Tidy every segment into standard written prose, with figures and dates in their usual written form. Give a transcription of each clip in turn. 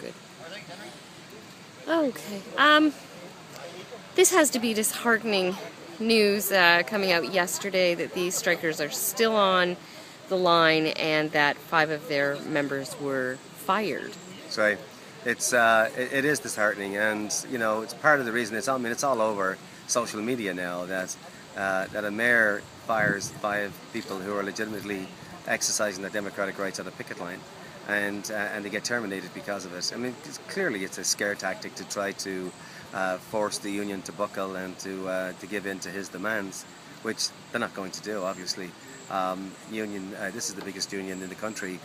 Good. Okay. This has to be disheartening news coming out yesterday that these strikers are still on the line and that 5 of their members were fired. That's right. It is disheartening, and it's part of the reason. It's all over social media now that a mayor fires 5 people who are legitimately exercising their democratic rights on a picket line, and they get terminated because of it. I mean, clearly it's a scare tactic to try to force the union to buckle and to give in to his demands, which they're not going to do, obviously. This is the biggest union in the country.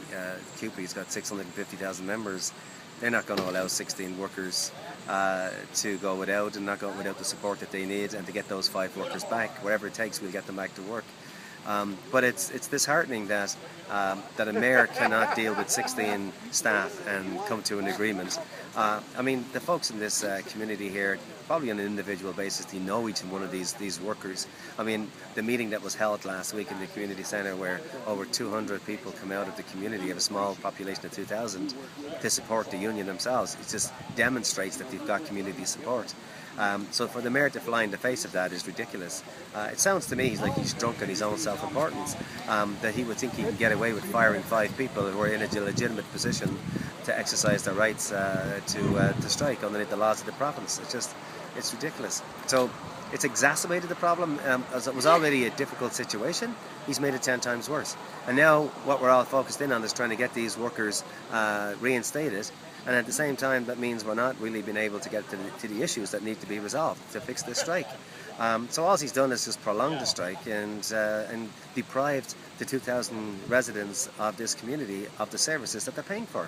CUPE's got 650,000 members. They're not going to allow 16 workers to go without, and not go without the support that they need, and to get those 5 workers back. Whatever it takes, we'll get them back to work. But it's disheartening that a mayor cannot deal with 16 staff and come to an agreement. I mean, the folks in this community here, probably on an individual basis, they know each one of these workers. I mean, the meeting that was held last week in the community centre, where over 200 people come out of the community of a small population of 2,000 to support the union themselves, it just demonstrates that they've got community support. So for the mayor to fly in the face of that is ridiculous. It sounds to me like he's drunk on his own self-importance, that he would think he can get away with firing 5 people who are in a legitimate position to exercise their rights to strike underneath the laws of the province. It's ridiculous. So it's exacerbated the problem. As it was already a difficult situation, he's made it 10 times worse. And now what we're all focused in on is trying to get these workers reinstated. And at the same time, that means we're not really being able to get to the issues that need to be resolved to fix this strike. So all he's done is just prolonged the strike and deprived the 2,000 residents of this community of the services that they're paying for.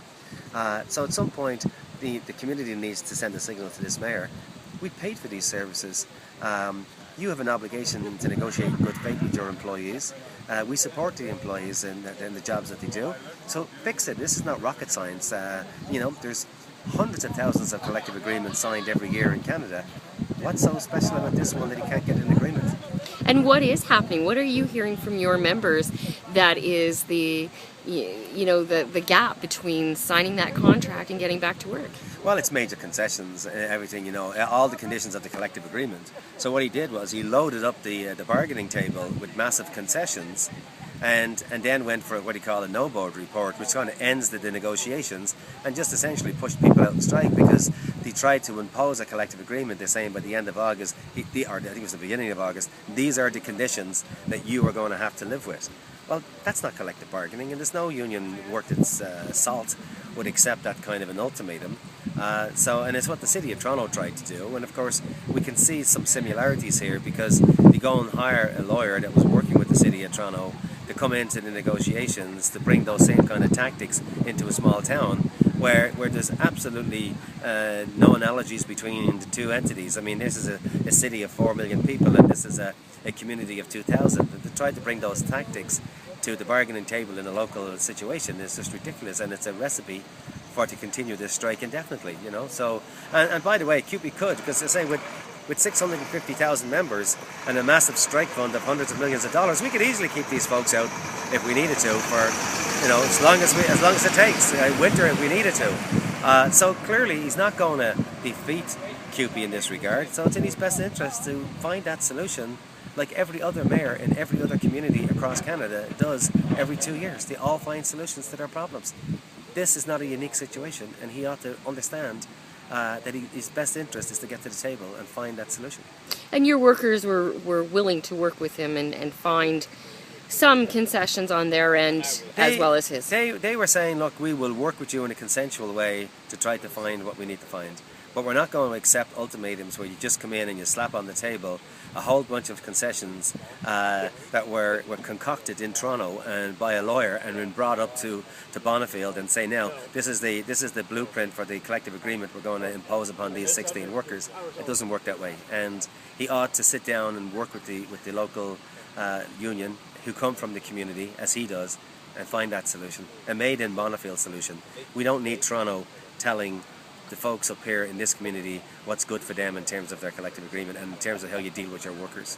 So at some point, the community needs to send a signal to this mayor. We paid for these services. You have an obligation to negotiate in good faith with your employees. We support the employees in the jobs that they do. So fix it. This is not rocket science. There's hundreds of thousands of collective agreements signed every year in Canada. What's so special about this one that he can't get an agreement? And what is happening? What are you hearing from your members that is the gap between signing that contract and getting back to work? Well, it's major concessions, everything, all the conditions of the collective agreement. So what he did was he loaded up the bargaining table with massive concessions, and then went for what he called a no-board report, which kind of ends the negotiations and just essentially pushed people out on strike because they tried to impose a collective agreement. They're saying by the end of August, or I think it was the beginning of August, these are the conditions that you are going to have to live with. Well, that's not collective bargaining, and there's no union worth its salt would accept that kind of an ultimatum. And it's what the City of Toronto tried to do, and of course we can see some similarities here because they go and hire a lawyer that was working with the City of Toronto to come into the negotiations to bring those same kind of tactics into a small town where there's absolutely no analogies between the two entities. I mean, this is a city of 4 million people, and this is a community of 2,000. And to try to bring those tactics to the bargaining table in a local situation is just ridiculous, and it's a recipe for to continue this strike indefinitely. So and by the way, CUPE could, because I say with 650,000 members and a massive strike fund of hundreds of millions of dollars, we could easily keep these folks out if we needed to for as long as it takes, winter if we needed to. So clearly he's not going to defeat CUPE in this regard. So it's in his best interest to find that solution, like every other mayor in every other community across Canada does every 2 years. They all find solutions to their problems. This is not a unique situation, and he ought to understand that his best interest is to get to the table and find that solution. And your workers were willing to work with him and find some concessions on their end as well as his. They were saying, look, we will work with you in a consensual way to try to find what we need to find. But we're not going to accept ultimatums where you just come in and you slap on the table a whole bunch of concessions that were concocted in Toronto and by a lawyer and been brought up to Bonfield and say, now this is the blueprint for the collective agreement we're going to impose upon these 16 workers. It doesn't work that way, and he ought to sit down and work with the local union who come from the community as he does and find that solution, a made in Bonfield solution. We don't need Toronto telling the folks up here in this community what's good for them in terms of their collective agreement and in terms of how you deal with your workers.